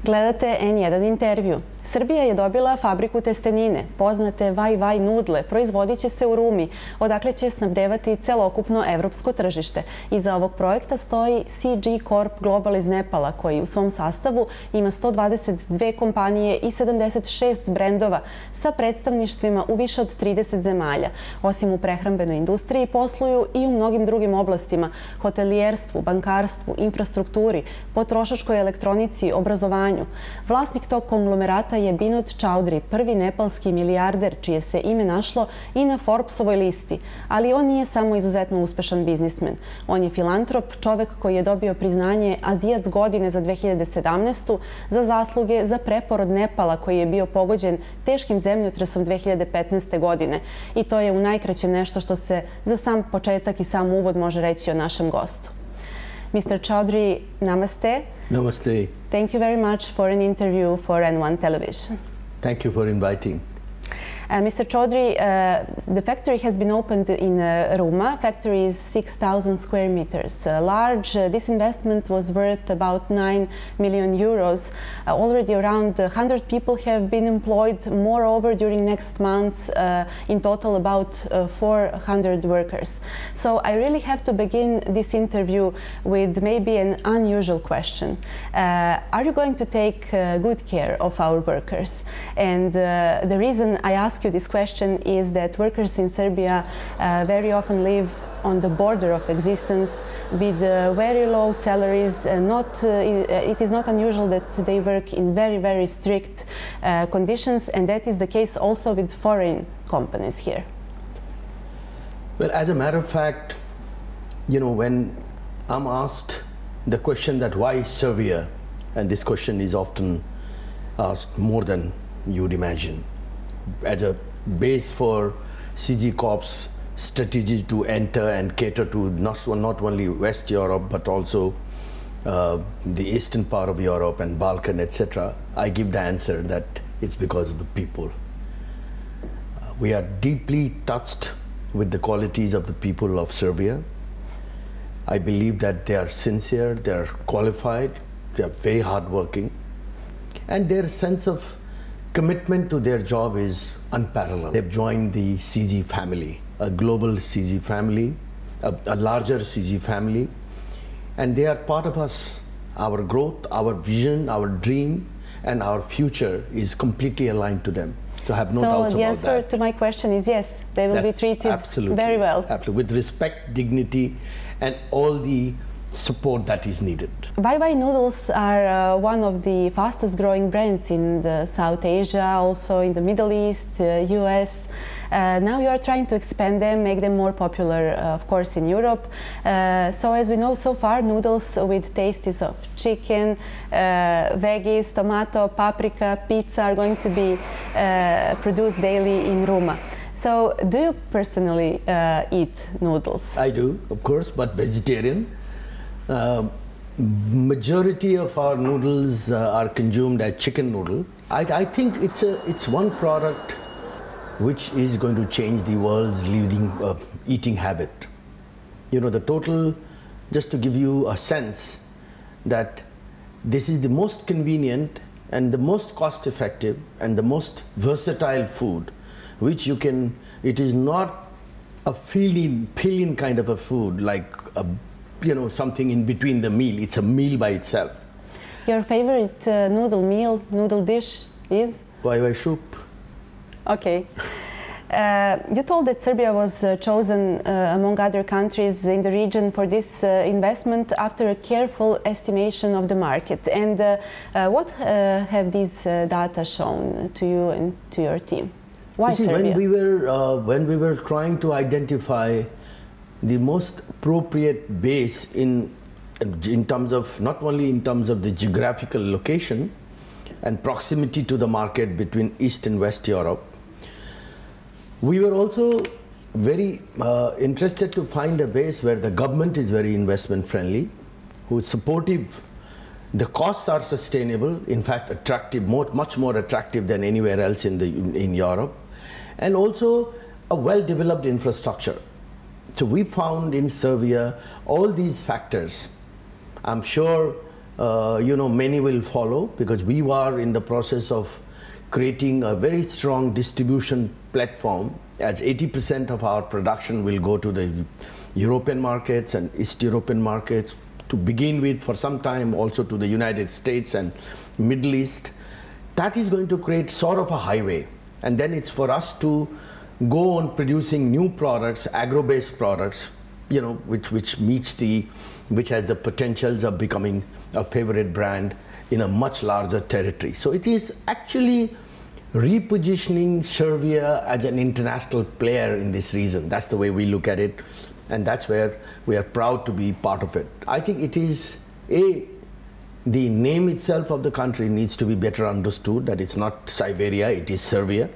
Gledate N1 intervju. Srbija je dobila fabriku testenine, poznate vaj nudle, proizvodit će se u Rumi, odakle će snabdevati celokupno evropsko tržište. Iza ovog projekta stoji CG Corp Global iz Nepala, koji u svom sastavu ima 122 kompanije i 76 brendova sa predstavništvima u više od 30 zemalja. Osim u prehrambenoj industriji, posluju i u mnogim drugim oblastima: hotelijerstvu, bankarstvu, infrastrukturi, potrošačkoj elektronici, obrazovanju. Vlasnik tog konglomerata je Binod Čaudri, prvi nepalski milijarder, čije se ime našlo i na Forbesovoj listi. Ali on nije samo izuzetno uspešan biznismen. On je filantrop, čovek koji je dobio priznanje Azijac godine za 2017. za zasluge za preporod Nepala, koji je bio pogođen teškim zemljotresom 2015. godine. I to je u najkraćem nešto što se za sam početak i sam uvod može reći o našem gostu. Mr. Čaudri, namaste. Namaste. Thank you very much for an interview for N1 television. Thank you for inviting. Mr. Čaudri, the factory has been opened in Ruma. Factory is 6,000 square meters large. This investment was worth about 9 million euros. Already around 100 people have been employed. Moreover, during next months, in total about 400 workers. So I really have to begin this interview with maybe an unusual question. Are you going to take good care of our workers? And the reason I ask you this question is that workers in Serbia very often live on the border of existence with very low salaries. It is not unusual that they work in very strict conditions, and that is the case also with foreign companies here. Well, as a matter of fact, you know, when I'm asked the question that why Serbia, and this question is often asked more than you'd imagine, as a base for CG Corp's strategy to enter and cater to not only West Europe but also the eastern part of Europe and Balkan, etc., I give the answer that it's because of the people. We are deeply touched with the qualities of the people of Serbia. I believe that they are sincere, they are qualified, they are very hardworking, and their sense of commitment to their job is unparalleled. They've joined the CG family, a global CG family, a larger CG family, and they are part of us. Our growth, our vision, our dream, and our future is completely aligned to them. So I have no doubts about that. So the answer to my question is yes, they will be treated very well. Absolutely, with respect, dignity, and all the support that is needed. Vaj noodles are one of the fastest growing brands in South Asia, also in the Middle East, US. Now you are trying to expand them, make them more popular, of course, in Europe. So as we know, so far, noodles with tastes of chicken, veggies, tomato, paprika, pizza are going to be produced daily in Ruma. So do you personally eat noodles? I do, of course, but vegetarian. Majority of our noodles are consumed as chicken noodle. I think it's one product which is going to change the world's eating habit. You know, the total, just to give you a sense that this is the most convenient and the most cost effective and the most versatile food which you can, it is not a fill-in kind of a food like a, you know, something in between the meal. It's a meal by itself. Your favorite noodle dish is? Vaj soup. Okay. You told that Serbia was chosen among other countries in the region for this investment after a careful estimation of the market. And what have these data shown to you and to your team? Why Serbia? When we were trying to identify the most appropriate base in terms of, not only in terms of the geographical location and proximity to the market between East and West Europe, we were also very interested to find a base where the government is very investment friendly, who is supportive, the costs are sustainable, in fact attractive, much more attractive than anywhere else in Europe, and also a well-developed infrastructure. So we found in Serbia all these factors. I'm sure many will follow, because we are in the process of creating a very strong distribution platform, as 80% of our production will go to the European markets and East European markets to begin with, for some time also to the United States and Middle East. That is going to create sort of a highway, and then it's for us to go on producing new products, agro-based products, which has the potentials of becoming a favorite brand in a much larger territory. So it is actually repositioning Serbia as an international player in this region. That's the way we look at it, and that's where we are proud to be part of it. I think it is the name itself of the country needs to be better understood, that it's not Siberia, it is Serbia.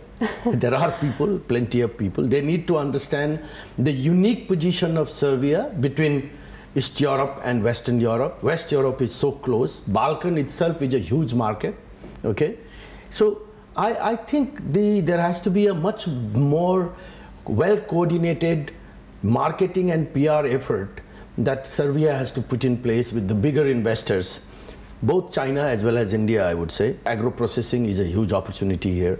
There are people, plenty of people. They need to understand the unique position of Serbia between East Europe and Western Europe. West Europe is so close. Balkan itself is a huge market. Okay, so I think there has to be a much more well-coordinated marketing and PR effort that Serbia has to put in place with the bigger investors, both China as well as India, I would say. Agro-processing is a huge opportunity here.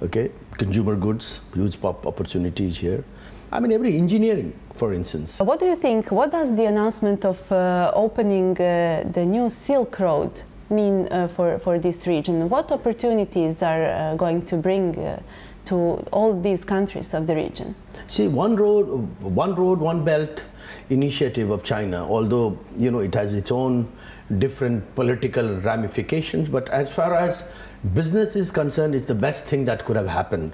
Okay, consumer goods, huge opportunities here. I mean, every engineering, for instance. What do you think? What does the announcement of opening the new Silk Road mean for this region? What opportunities are going to bring to all these countries of the region? See, one road, one belt initiative of China, although it has its own different political ramifications, but as far as business is concerned, it's the best thing that could have happened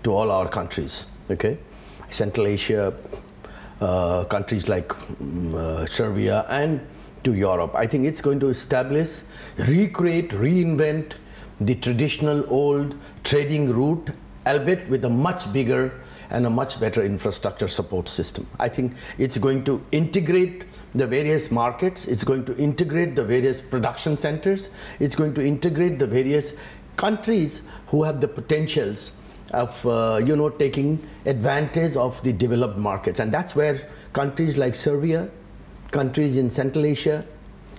to all our countries. Okay, Central Asia, countries like Serbia, and to Europe. I think it's going to establish, recreate, reinvent the traditional old trading route, albeit with a much bigger and a much better infrastructure support system. I think it's going to integrate the various markets, it's going to integrate the various production centers, it's going to integrate the various countries who have the potentials of taking advantage of the developed markets. And that's where countries like Serbia, countries in Central Asia,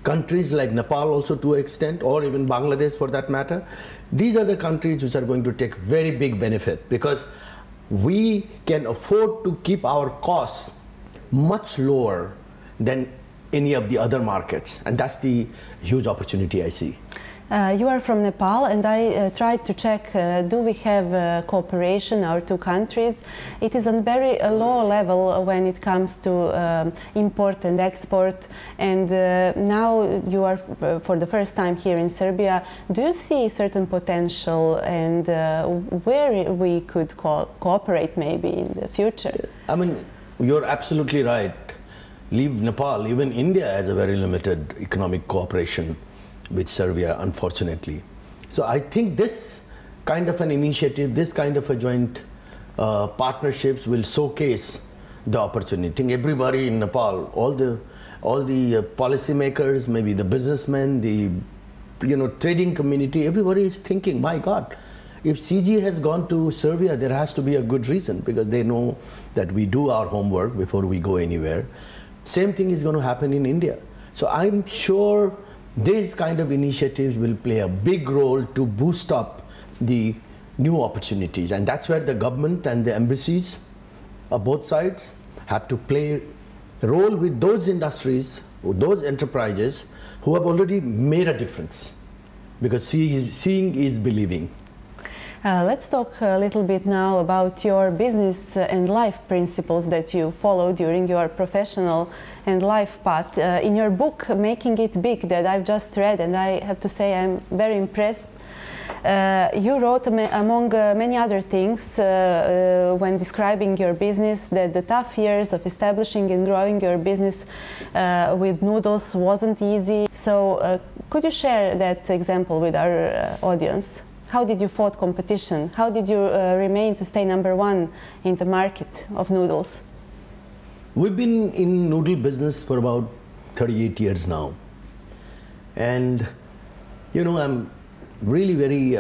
countries like Nepal also to an extent, or even Bangladesh for that matter, these are the countries which are going to take very big benefit, because we can afford to keep our costs much lower than any of the other markets, and that's the huge opportunity I see. You are from Nepal, and I tried to check, do we have cooperation, our two countries? It is on very low level when it comes to import and export, and now you are for the first time here in Serbia. Do you see certain potential, and where we could cooperate maybe in the future? I mean, you're absolutely right. Leave Nepal, even India has a very limited economic cooperation with Serbia, unfortunately. So I think this kind of an initiative, this kind of a joint partnerships will showcase the opportunity. Everybody in Nepal, all the policymakers, maybe the businessmen, the trading community, everybody is thinking, my God, if CG has gone to Serbia, there has to be a good reason, because they know that we do our homework before we go anywhere. Same thing is going to happen in India. So I'm sure these kind of initiatives will play a big role to boost up the new opportunities, and that's where the government and the embassies of both sides have to play a role with those industries, those enterprises who have already made a difference, because seeing is believing. Let's talk a little bit now about your business and life principles that you follow during your professional and life path. In your book, Making It Big, that I've just read, and I have to say I'm very impressed, you wrote, among many other things, when describing your business, that the tough years of establishing and growing your business with noodles wasn't easy. So could you share that example with our audience? How did you fight competition? How did you remain to stay #1 in the market of noodles? We've been in noodle business for about 38 years now. And, I'm really very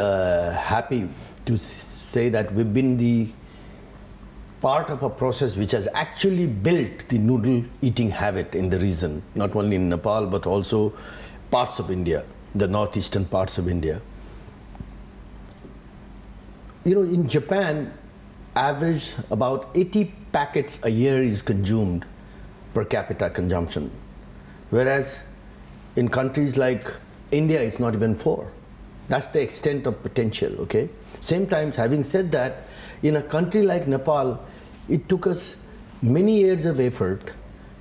happy to say that we've been the part of a process which has actually built the noodle eating habit in the region, not only in Nepal, but also parts of India, the northeastern parts of India. You know, in Japan, average about 80 packets a year is consumed per capita consumption, whereas in countries like India, it's not even 4. That's the extent of potential, okay? Same time, having said that, in a country like Nepal, it took us many years of effort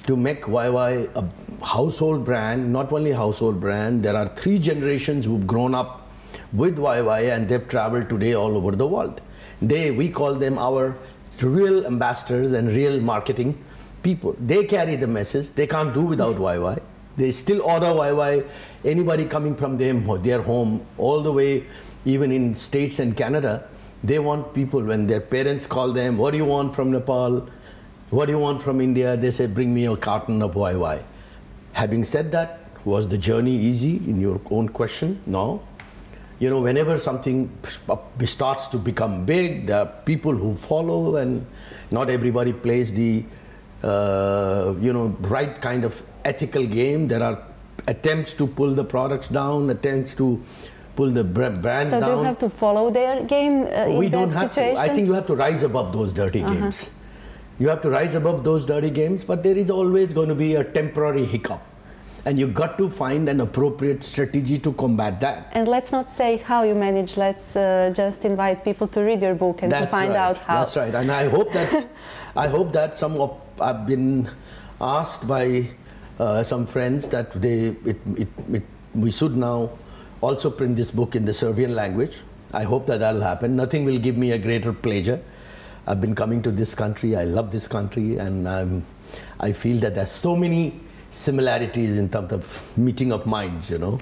to make YY a household brand. Not only household brand, there are 3 generations who've grown up with YY and they've traveled today all over the world. We call them our real ambassadors and real marketing people. They carry the message. They can't do without YY. They still order YY. Anybody coming from their home, all the way, even in States and Canada, they want people, when their parents call them, what do you want from Nepal? What do you want from India? They say, bring me a carton of YY. Having said that, was the journey easy in your own question? No. You know, whenever something starts to become big, there are people who follow, and not everybody plays the right kind of ethical game. There are attempts to pull the products down, attempts to pull the brands down. So do you have to follow their game in that situation? I think you have to rise above those dirty games. You have to rise above those dirty games, but there is always going to be a temporary hiccup. And you've got to find an appropriate strategy to combat that. And let's not say how you manage, let's just invite people to read your book and to find out how. That's right. And I hope that I've been asked by some friends that we should now also print this book in the Serbian language. I hope that'll happen. Nothing will give me a greater pleasure. I've been coming to this country. I love this country, and I feel that there's so many similarities in terms of meeting of minds, you know.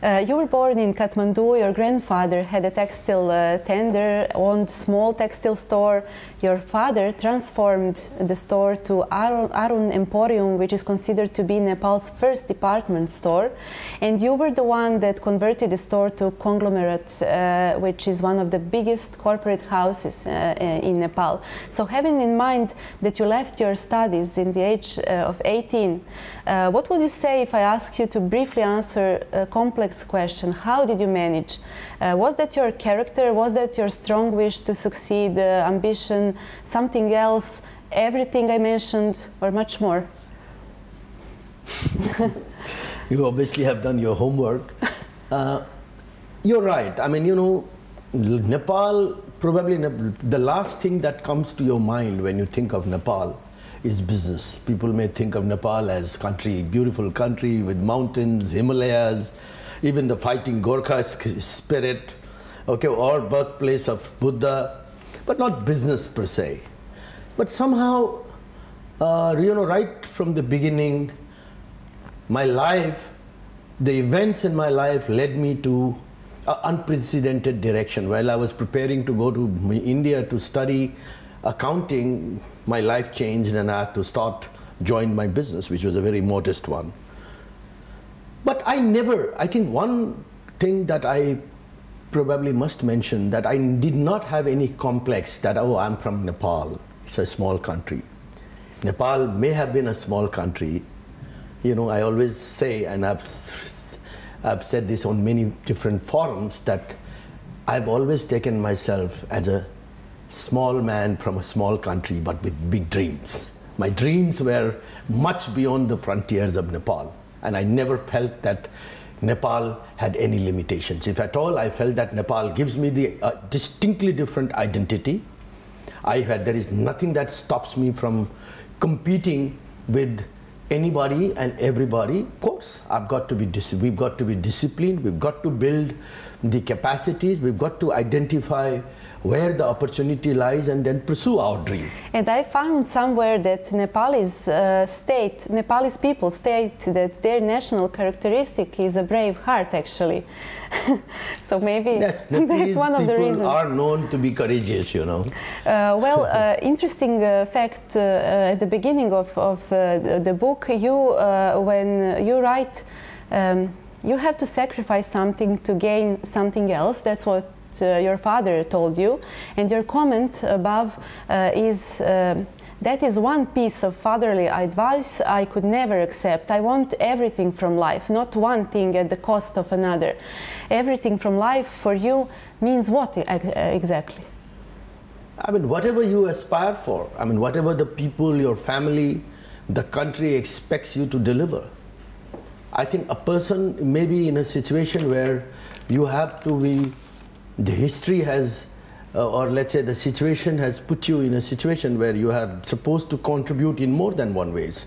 You were born in Kathmandu. Your grandfather had a textile tender, owned a small textile store. Your father transformed the store to Arun Emporium, which is considered to be Nepal's first department store. And you were the one that converted the store to conglomerate, which is one of the biggest corporate houses in Nepal. So having in mind that you left your studies in the age of 18, what would you say if I ask you to briefly answer a complex question? How did you manage? Was that your character? Was that your strong wish to succeed, ambition, something else, everything I mentioned, or much more? You obviously have done your homework. You're right. I mean, you know, Nepal, probably the last thing that comes to your mind when you think of Nepal is business. People may think of Nepal as country, beautiful country with mountains, Himalayas, even the fighting Gorkha spirit, okay, or birthplace of Buddha, but not business per se. But somehow, you know, right from the beginning, my life, the events in my life led me to an unprecedented direction. While I was preparing to go to India to study accounting, my life changed and I had to join my business, which was a very modest one. But I think one thing that I probably must mention, that I did not have any complex that, oh, I'm from Nepal, it's a small country. Nepal may have been a small country. You know, I always say, and I've said this on many different forums, that I've always taken myself as a small man from a small country, but with big dreams. My dreams were much beyond the frontiers of Nepal. And I never felt that Nepal had any limitations. If at all, I felt that Nepal gives me the distinctly different identity. There is nothing that stops me from competing with anybody and everybody. Of course, we've got to be disciplined, we've got to build the capacities, we've got to identify where the opportunity lies and then pursue our dream. And I found somewhere that Nepalese people state that their national characteristic is a brave heart, actually. So maybe that's one of the reasons. People are known to be courageous, you know. Interesting fact at the beginning of the book, when you write, you have to sacrifice something to gain something else. That's what your father told you, and your comment above is That is one piece of fatherly advice I could never accept. I want everything from life, not one thing at the cost of another. Everything from life for you means what exactly? I mean, whatever you aspire for, I mean, whatever the people, your family, the country expects you to deliver. I think a person may be in a situation where you have to be, the history has, or let's say the situation has put you in a situation where you are supposed to contribute in more than one ways.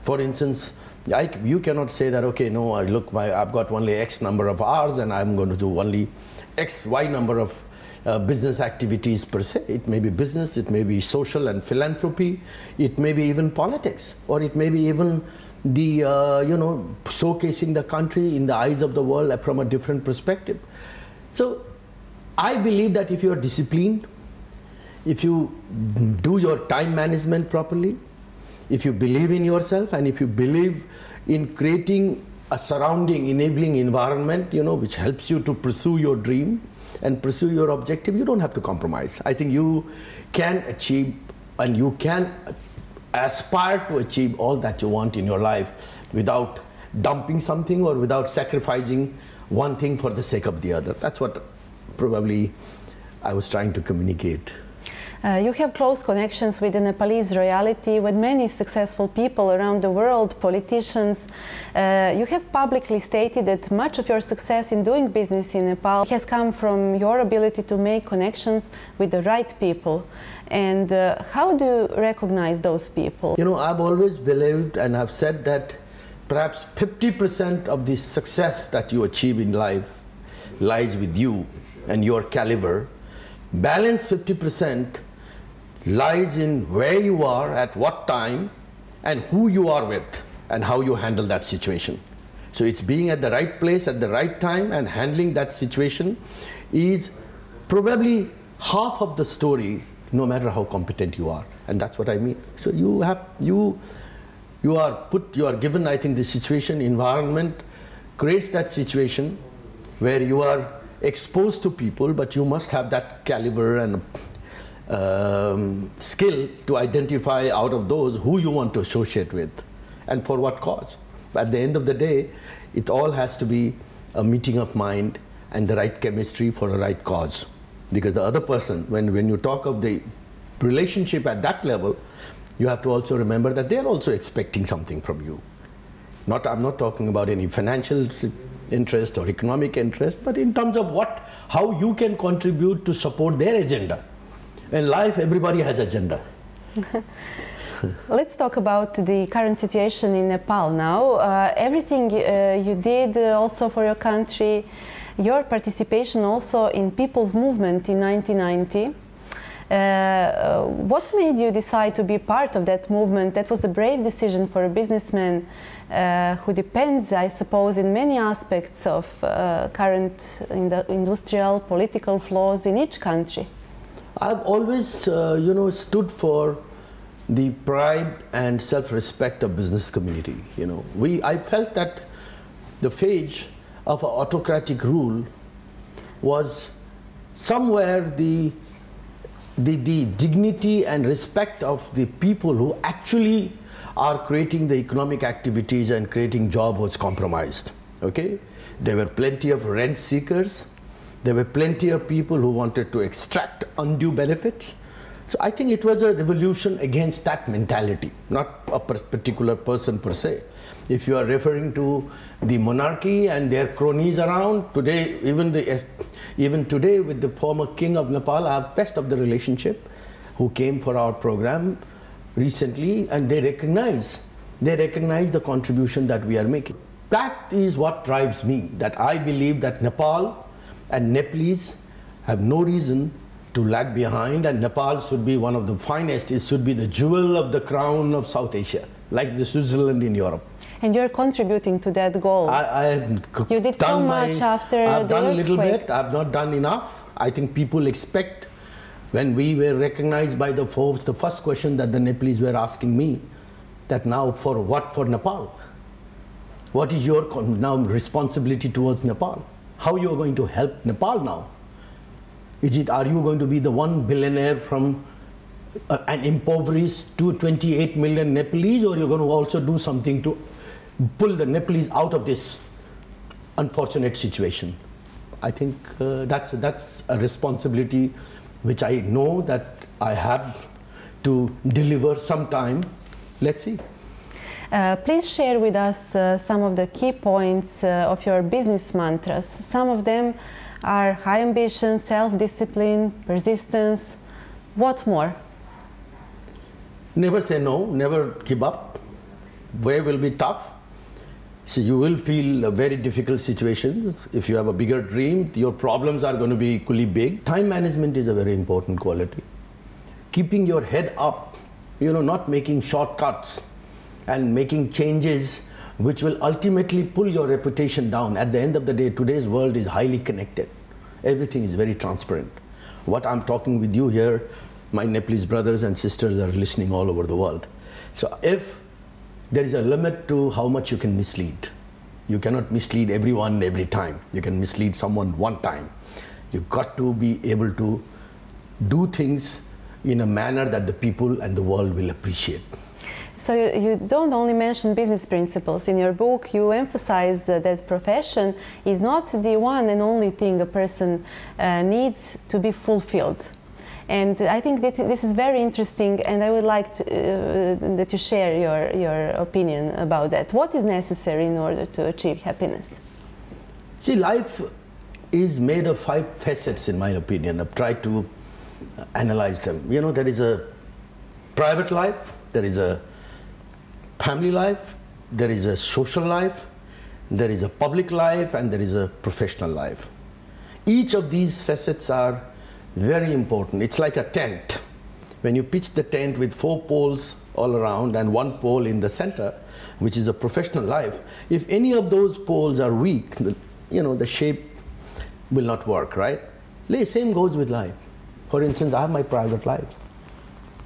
For instance, you cannot say that, okay, no, I've got only X number of hours and I'm going to do only X, Y number of business activities per se. It may be business, it may be social and philanthropy, it may be even politics, or it may be even the, showcasing the country in the eyes of the world from a different perspective. So I believe that if you are disciplined, if you do your time management properly, if you believe in yourself, and if you believe in creating a surrounding, enabling environment, which helps you to pursue your dream and pursue your objective, you don't have to compromise. I think you can achieve and you can aspire to achieve all that you want in your life without dumping something or without sacrificing one thing for the sake of the other. That's what probably I was trying to communicate. You have close connections with the Nepalese royalty, with many successful people around the world, politicians. You have publicly stated that much of your success in doing business in Nepal has come from your ability to make connections with the right people. And how do you recognize those people? I've always believed and I've said that perhaps 50% of the success that you achieve in life lies with you and your caliber. Balance 50% lies in where you are, at what time, and who you are with, and how you handle that situation. So it's being at the right place at the right time and handling that situation is probably half of the story, no matter how competent you are. And that's what I mean. So you are given, I think, the situation, environment creates that situation where you are exposed to people, but you must have that caliber and skill to identify out of those who you want to associate with and for what cause. But at the end of the day, it all has to be a meeting of mind and the right chemistry for a right cause. Because the other person, when you talk of the relationship at that level, you have to also remember that they're also expecting something from you. I'm not talking about any financial interest or economic interest, but in terms of how you can contribute to support their agenda. In life, everybody has agenda. Let's talk about the current situation in Nepal now. Everything you did also for your country, your participation also in people's movement in 1990. What made you decide to be part of that movement? That was a brave decision for a businessman who depends, I suppose, in many aspects of current industrial, political flows in each country. I've always, stood for the pride and self-respect of business community. I felt that the phase of autocratic rule was somewhere the dignity and respect of the people who actually are creating the economic activities and creating jobs was compromised. Okay, there were plenty of rent seekers. There were plenty of people who wanted to extract undue benefits. So I think it was a revolution against that mentality, not a particular person per se. If you are referring to the monarchy and their cronies around, today, even today with the former king of Nepal, I have best of the relationship, who came for our program recently, and they recognize the contribution that we are making. That is what drives me, that I believe that Nepal and Nepalese have no reason to lag behind, and Nepal should be one of the finest. It should be the jewel of the crown of South Asia, like the Switzerland in Europe. And you're contributing to that goal. You did so much after the earthquake. I've done a little bit. I've not done enough. I think people expect, when we were recognized by the Forbes, the first question that the Nepalese were asking me, that now for what for Nepal? What is your now responsibility towards Nepal? How you are going to help Nepal now? Are you going to be the one billionaire from and impoverish 28 million Nepalese, or you're going to also do something to pull the Nepalese out of this unfortunate situation? I think that's a responsibility which I know that I have to deliver sometime. Let's see. Please share with us some of the key points of your business mantras. Some of them are high ambition, self-discipline, persistence. What more? Never say no, never give up. Way will be tough. So you will feel very difficult situations. If you have a bigger dream, your problems are going to be equally big. Time management is a very important quality. Keeping your head up, not making shortcuts and making changes which will ultimately pull your reputation down. At the end of the day, today's world is highly connected. Everything is very transparent. What I'm talking with you here, my Nepalese brothers and sisters are listening all over the world. So if there is a limit to how much you can mislead. You cannot mislead everyone every time. You can mislead someone one time. You've got to be able to do things in a manner that the people and the world will appreciate. So you don't only mention business principles. In your book, you emphasize that profession is not the one and only thing a person needs to be fulfilled. And I think that this is very interesting, and I would like that you share your opinion about that. What is necessary in order to achieve happiness? See, life is made of 5 facets, in my opinion. I've tried to analyze them. There is a private life, there is a family life, there is a social life, there is a public life, and there is a professional life. Each of these facets are very important. It's like a tent. When you pitch the tent with 4 poles all around and 1 pole in the center, which is a professional life, if any of those poles are weak, the shape will not work, right? Same goes with life. For instance, I have my private life,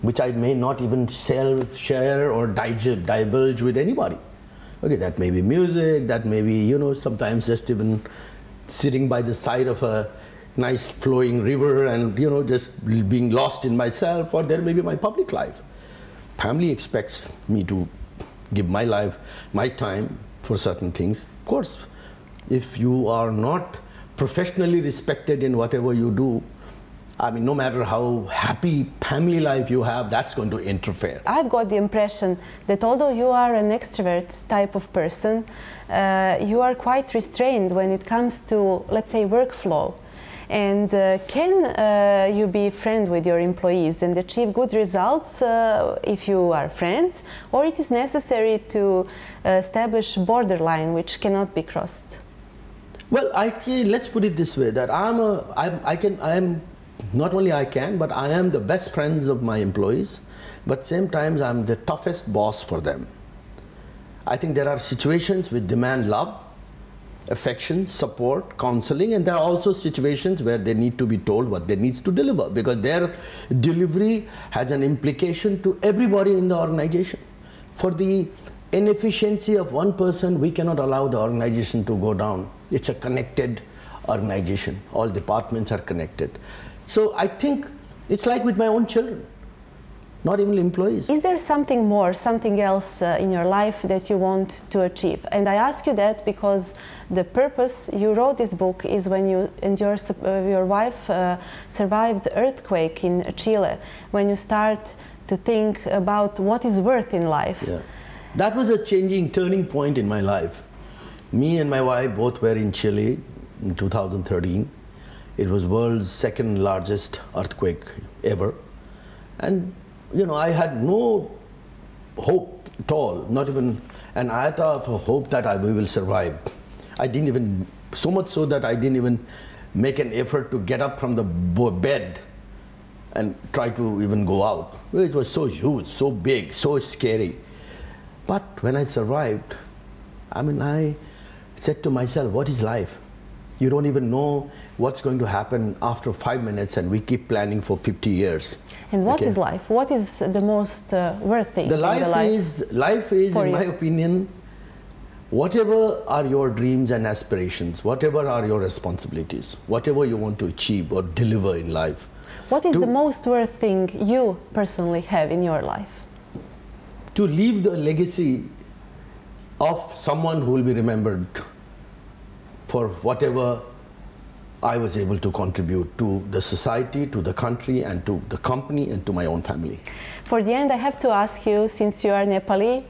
which I may not even share or divulge with anybody. Okay, that may be music, that may be, sometimes just even sitting by the side of a nice flowing river and just being lost in myself, or there may be my public life. Family expects me to give my life, my time for certain things. Of course, if you are not professionally respected in whatever you do, no matter how happy family life you have, that's going to interfere. I've got the impression that although you are an extrovert type of person, you are quite restrained when it comes to, let's say, workflow. And can you be a friend with your employees and achieve good results if you are friends, or it is necessary to establish a borderline which cannot be crossed? Well, let's put it this way, that but I am the best friends of my employees, but same times I'm the toughest boss for them. I think there are situations which demand love, affection, support, counseling, and there are also situations where they need to be told what they need to deliver, because their delivery has an implication to everybody in the organization. For the inefficiency of one person, we cannot allow the organization to go down. It's a connected organization. All departments are connected. So I think it's like with my own children, not even employees. Is there something more, something else in your life that you want to achieve? And I ask you that because the purpose you wrote this book is when you and your wife survived the earthquake in Chile, when you start to think about what is worth in life. Yeah. That was a turning point in my life. Me and my wife both were in Chile in 2013. It was world's 2nd largest earthquake ever. And I had no hope at all, not even an iota of a hope that we will survive. I didn't even, so much so that I didn't even make an effort to get up from the bed and try to even go out. It was so huge, so big, so scary. But when I survived, I said to myself, what is life? You don't even know what's going to happen after 5 minutes, and we keep planning for 50 years. And what is life? What is the most worth thing? Life is, in my opinion, whatever are your dreams and aspirations, whatever are your responsibilities, whatever you want to achieve or deliver in life. What is the most worth thing you personally have in your life? To leave the legacy of someone who will be remembered for whatever I was able to contribute to the society, to the country, and to the company, and to my own family. For the end, I have to ask you, since you are Nepali,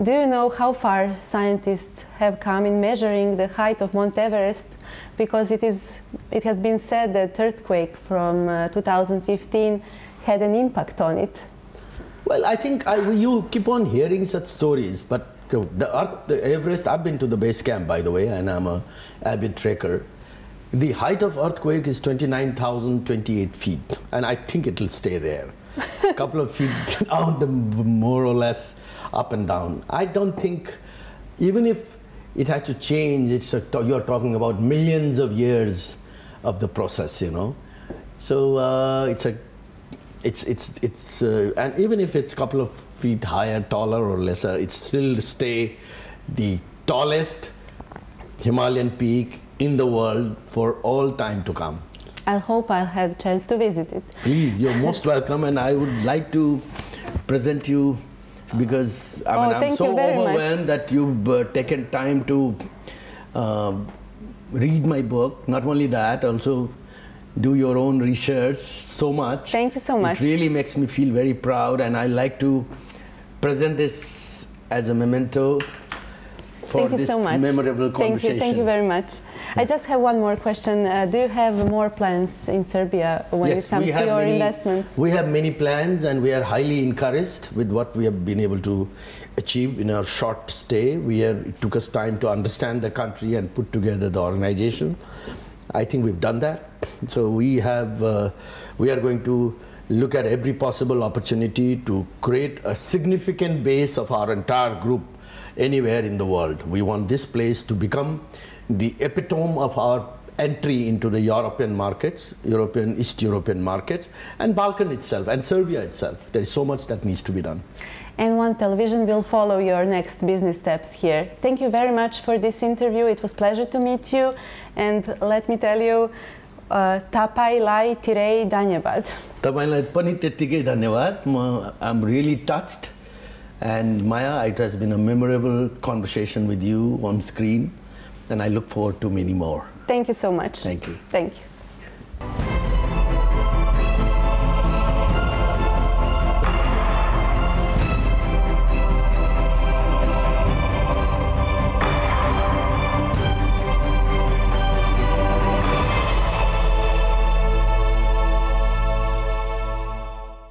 do you know how far scientists have come in measuring the height of Mount Everest? Because it has been said that earthquake from 2015 had an impact on it. Well, I think you keep on hearing such stories, but the Everest, I've been to the base camp, by the way, and I'm an avid trekker. The height of earthquake is 29,028 feet, and I think it will stay there. A couple of feet down, more or less up and down. I don't think, even if it had to change, you're talking about millions of years of the process, you know. So and even if it's a couple of feet higher, taller or lesser, it still stay the tallest Himalayan peak in the world for all time to come. I hope I'll have a chance to visit it. Please, you're most welcome, and I would like to present you, because I'm so overwhelmed that you've taken time to read my book. Not only that, also do your own research so much. Thank you so much. It really makes me feel very proud, and I like to present this as a memento for this memorable conversation. Thank you very much. I just have one more question. Do you have more plans in Serbia when it comes to your investments? We have many plans, and we are highly encouraged with what we have been able to achieve in our short stay. It took us time to understand the country and put together the organization. I think we've done that. So we are going to look at every possible opportunity to create a significant base of our entire group anywhere in the world. We want this place to become the epitome of our entry into the European markets, East European markets, and Balkan itself, and Serbia itself. There is so much that needs to be done. And One Television will follow your next business steps here. Thank you very much for this interview. It was a pleasure to meet you. And let me tell you, Tapai tirei dhanyavad. Tapaiलाई पनि त्यत्तिकै धन्यवाद. I'm really touched. And Maya, it has been a memorable conversation with you on screen, and I look forward to many more. Thank you so much. Thank you. Thank you.